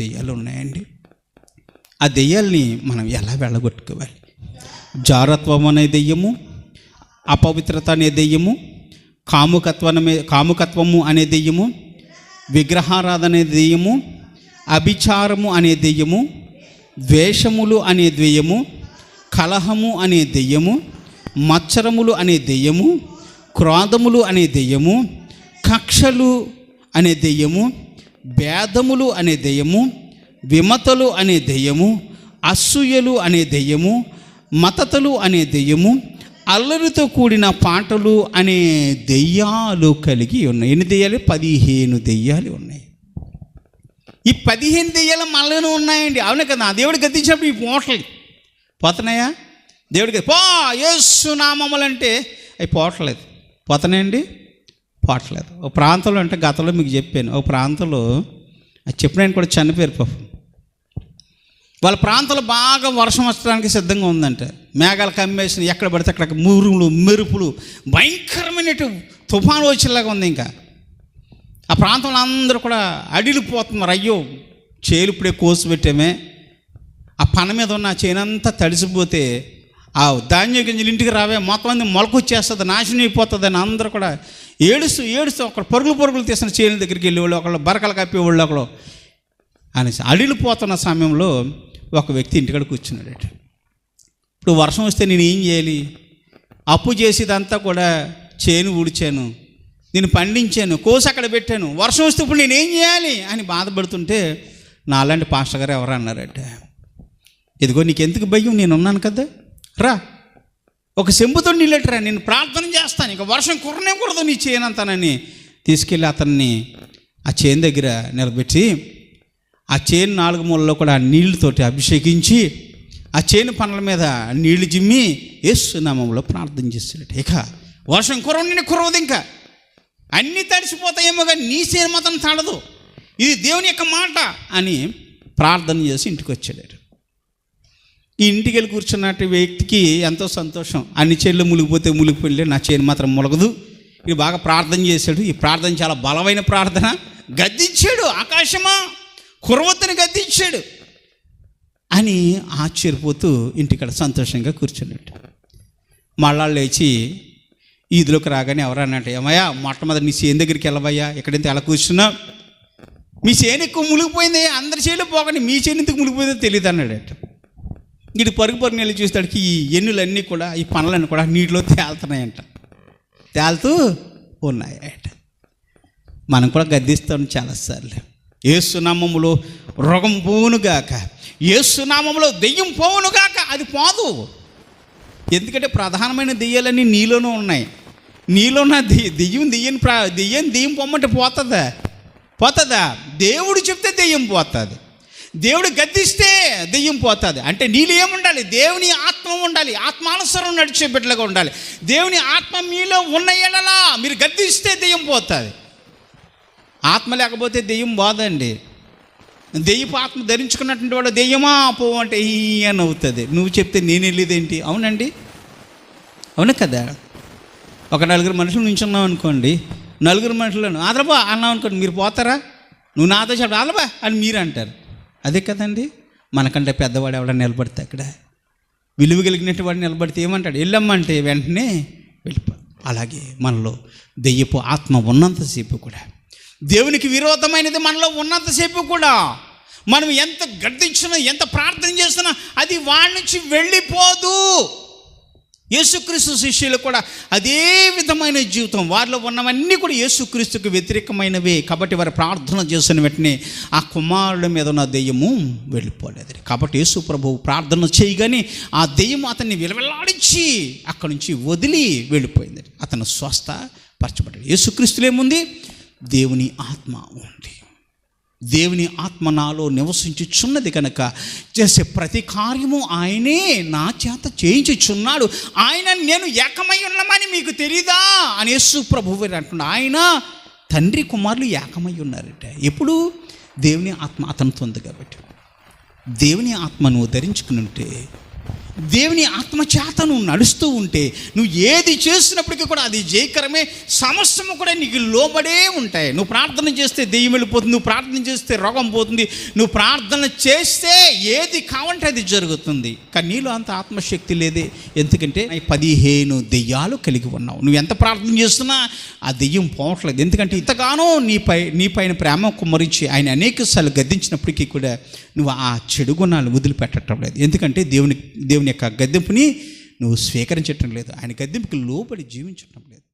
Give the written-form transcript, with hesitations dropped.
దెయ్యాలు ఉన్నాయండి. ఆ దెయ్యాల్ని మనం ఎలా వెళ్ళగొట్టుకోవాలి? జారత్వం అనే దెయ్యము, అపవిత్రత అనే దెయ్యము, కాముకత్వము అనే దెయ్యము, విగ్రహారాధన అనే దెయ్యము, అభిచారము అనే దెయ్యము, ద్వేషములు అనే దెయ్యము, కలహము అనే దెయ్యము, మత్సరములు అనే దెయ్యము, క్రోధములు అనే దెయ్యము, కక్షలు అనే దెయ్యము, భేదములు అనే దెయ్యము, విమతలు అనే దెయ్యము, అసూయలు అనే దెయ్యము, మతతలు అనే దెయ్యము, అల్లరితో కూడిన పాటలు అనే దెయ్యాలు కలిగి ఉన్నాయి. ఎన్ని దెయ్యాలు? 15 దెయ్యాలు ఉన్నాయి. ఈ 15 దెయ్యాలు మనలోనే ఉన్నాయండి. అవును కదా? దేవుడు గద్దించినప్పుడు ఈ పోతున్నాయా? దేవుడికి యేసు నామములంటే అవి పోవట్లేదు. పోతున్నాయండి? పోవట్లేదు. ఒక ప్రాంతంలో అంటే గతంలో మీకు చెప్పాను, ఒక ప్రాంతంలో అది చెప్పిన కూడా చనిపోయారు పాపం. వాళ్ళ ప్రాంతంలో బాగా వర్షం వచ్చడానికి సిద్ధంగా ఉందంట. మేఘాలు కమ్మేసిన, ఎక్కడ పడితే అక్కడ మురుములు, మెరుపులు, భయంకరమైన తుఫాను వచ్చేలాగా ఉంది. ఇంకా ఆ ప్రాంతంలో అందరూ కూడా అడిలిపోతున్నారు. అయ్యో, చేలు ఇప్పుడే కోసి పెట్టామే, ఆ పన మీద ఉన్న చేనంతా తడిసిపోతే ఆ ధాన్య గింజలు ఇంటికి రావే, మొత్తం మంది మొలకొచ్చేస్తుంది, నాశనం అయిపోతుంది అని అందరూ కూడా ఏడుస్తూ ఒక పరుగులు తీసిన చేనుల దగ్గరికి వెళ్ళేవాళ్ళు, ఒకళ్ళు బరకలు కప్పేవాళ్ళు, ఒకళ్ళు అనేసి అడిలిపోతున్న సమయంలో ఒక వ్యక్తి ఇంటికాడ కూర్చున్నాడు. ఇప్పుడు వర్షం వస్తే నేను ఏం చేయాలి? అప్పు చేసేదంతా కూడా చేను ఊడ్చాను, నేను పండించాను, కోసి అక్కడ పెట్టాను, వర్షం వస్తే ఇప్పుడు నేను ఏం చేయాలి అని బాధపడుతుంటే నాలాంటి పాస్టర్ గారు ఎవరు అన్నారట, ఇదిగో నీకెందుకు భయం, నేను ఉన్నాను కదా, రా ఒక చెంబుతో నీళ్ళెట్టరా, నేను ప్రార్థన చేస్తాను, ఇక వర్షం కురనేకూడదు నీ చేనంతానని తీసుకెళ్ళి అతన్ని ఆ చేను దగ్గర నిలబెట్టి ఆ చేను 4 మూలలో కూడా నీళ్ళతోటి అభిషేకించి ఆ చేను పనుల మీద నీళ్లు జిమ్మి యేసు నామములో ప్రార్థన చేస్తాడు. ఇక వర్షం కురవదు, ఇంకా అన్నీ తడిసిపోతాయేమో కానీ నీ చేను మాత్రం తడదు, ఇది దేవుని యొక్క మాట అని ప్రార్థన చేసి ఇంటికి వచ్చాడు. ఈ ఇంటికి వెళ్ళి కూర్చున్నట్టు వ్యక్తికి ఎంతో సంతోషం. అన్ని చేళ్ళు మునిగిపోతే నా చేను మాత్రం ములగదు. ఇది బాగా ప్రార్థన చేశాడు. ఈ ప్రార్థన చాలా బలమైన ప్రార్థన. గద్దించాడు, ఆకాశమా కురవద్దని గద్దించాడు అని ఆశ్చర్యపోతూ ఇంటికాడ సంతోషంగా కూర్చున్నాడు. మళ్ళా లేచి ఈదులోకి రాగానే ఎవరన్నట్టు, ఏమయ్యా మొట్టమొదటి నీ చేను దగ్గరికి వెళ్ళవయ్యా, ఎక్కడైతే ఎలా కూర్చున్నా, మీ చేను ఎక్కువ మునిగిపోయింది, అందరి చేను పోకండి, మీ చేను ఎందుకు మునిగిపోయిందో తెలియదు అన్నాడట. ఇటు పరుగు వెళ్ళి చూస్తాడికి ఈ ఎన్నులన్నీ కూడా, ఈ పనులన్నీ కూడా నీటిలో తేలుతున్నాయంట, తేలుతూ ఉన్నాయట. మనం కూడా గద్దిస్తాం చాలాసార్లు. యేసునామములో రోగం పోవునుగాక, యేసునామములో దెయ్యం పోవునుగాక. అది పోదు, ఎందుకంటే ప్రధానమైన దెయ్యాలన్నీ నీలోనూ ఉన్నాయి. నీలో ఉన్న దెయ్యం పొమ్మంటే పోతుందా? దేవుడు చెప్తే దెయ్యం పోతుంది, దేవుడు గద్దిస్తే దెయ్యం పోతుంది. అంటే నీళ్ళు ఏముండాలి? దేవుని ఆత్మ ఉండాలి, ఆత్మానుసారం నడిచే బిడ్డలుగా ఉండాలి. దేవుని ఆత్మ మీలో ఉన్న ఎడలా మీరు గద్దిస్తే దెయ్యం పోతుంది. ఆత్మ లేకపోతే దెయ్యం పోదండి. దెయ్యపు ఆత్మ ధరించుకున్నటువంటి వాడు దెయ్యమా పో అంటే ఈ అని అవుతుంది. నువ్వు చెప్తే నేను వెళ్ళేదేంటి? అవునండి, అవును కదా. ఒక 4 మనుషులు నుంచున్నాం అనుకోండి, 4 మనుషులను ఆదరబా అన్నాం అనుకోండి, మీరు పోతారా? నువ్వు నాతో చెప్పు ఆదరబా అని మీరు అంటారు. అదే కదండి. మనకంటే పెద్దవాడు ఎవడ నిలబడితే, అక్కడ విలువ కలిగినట్టు వాడు నిలబడితే ఏమంటాడు? వెళ్ళమ్మంటే వెంటనే వెళ్ళిపో. అలాగే మనలో దెయ్యపు ఆత్మ ఉన్నంతసేపు కూడా, దేవునికి విరోధమైనది మనలో ఉన్నంతసేపు కూడా, మనం ఎంత గద్దించినా ఎంత ప్రార్థన చేస్తున్నా అది వాడి నుంచి వెళ్ళిపోదు. యేసుక్రీస్తు శిష్యులు కూడా అదే విధమైన జీవితం, వారిలో ఉన్నవన్నీ కూడా యేసుక్రీస్తుకు వ్యతిరేకమైనవే. కాబట్టి వారు ప్రార్థన చేసిన వెంటనే ఆ కుమారుడి మీద ఉన్న దెయ్యము వెళ్ళిపోలేదు. కాబట్టి యేసు ప్రభువు ప్రార్థన చేయగానే ఆ దెయ్యం అతన్ని విలవిల్లాడించి అక్కడి నుంచి వదిలి వెళ్ళిపోయింది. అతను స్వస్థపరచబడ్డాడు. యేసుక్రీస్తులో ఏముంది? దేవుని ఆత్మ ఉంది. దేవుని ఆత్మ నాలో నివసించుచున్నది కనుక చేసే ప్రతి కార్యము ఆయనే నా చేత చేయించుచున్నాడు. ఆయన నేను ఏకమై ఉన్నామని మీకు తెలీదా అని యేసు ప్రభువు అంటున్నాడు. ఆయన తండ్రి కుమారులు ఏకమై ఉన్నారట. ఎప్పుడు? దేవుని ఆత్మ అతనితో ఉంది కాబట్టి. దేవుని ఆత్మ నువ్వు ధరించుకుని ఉంటే దేవుని ఆత్మచేత నువ్వు నడుస్తూ ఉంటే నువ్వు ఏది చేసినప్పటికీ కూడా అది జయకరమే. సమస్తము కూడా నీకు లోబడే ఉంటాయి. నువ్వు ప్రార్థన చేస్తే దెయ్యం వెళ్ళిపోతుంది, నువ్వు ప్రార్థన చేస్తే రోగం పోతుంది, నువ్వు ప్రార్థన చేస్తే ఏది కావంటే అది జరుగుతుంది. కానీ నీలో అంత ఆత్మశక్తి లేదే. ఎందుకంటే 15 దెయ్యాలు కలిగి ఉన్నావు. నువ్వు ఎంత ప్రార్థన చేస్తున్నా ఆ దెయ్యం పోవట్లేదు. ఎందుకంటే ఇంతగానో నీ పైన ప్రేమ కుమ్మరించి ఆయన అనేకసార్లు గద్దించినప్పటికీ కూడా నువ్వు ఆ చెడు గుణాలు వదిలిపెట్టడం లేదు. ఎందుకంటే దేవుని యొక్క గద్దెంపుని నువ్వు స్వీకరించటం లేదు, ఆయన గద్దెంపుకి లోబడి జీవించటం లేదు.